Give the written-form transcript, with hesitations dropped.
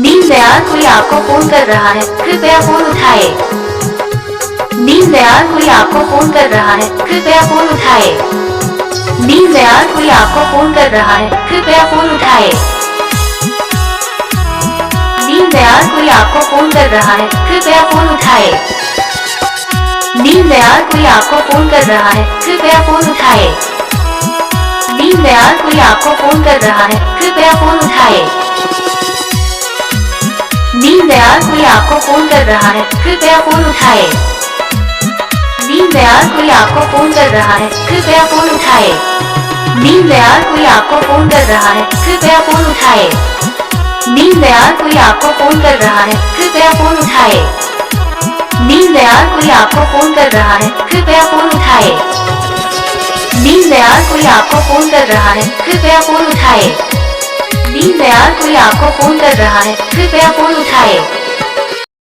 दीनदयाल कोई आपको फोन कर रहा है, कृपया फोन उठाए। दीनदयाल कोई आपको फोन कर रहा है, कृपया फोन उठाए। दीनदयाल कोई आपको फोन कर रहा है, कृपया फोन उठाए। दीनदयाल कोई आपको फोन कर रहा है, कृपया फोन उठाए। दीनदयाल कोई आपको फोन कर रहा है, कृपया फोन उठाए। दीनदयाल कोई आपको फोन कर रहा है, कृपया फोन उठाए। दीनदयाल कोई आपको फोन कर रहा है, कृपया फोन उठाए। दीनदयाल कोई आपको फोन कर रहा है, कृपया फोन उठाए। दीनदयाल कोई आपको फोन कर रहा है, कृपया फोन उठाए। दीनदयाल कोई आपको फोन कर रहा है, कृपया फोन उठाए। दीनदयाल कोई आपको फोन कर रहा है, कृपया फोन उठाए। दीनदयाल कोई आपको फोन कर रहा है, कृपया फोन उठाए। दीनदयाल कोई आपको फोन कर रहा है, कृपया फोन उठाए।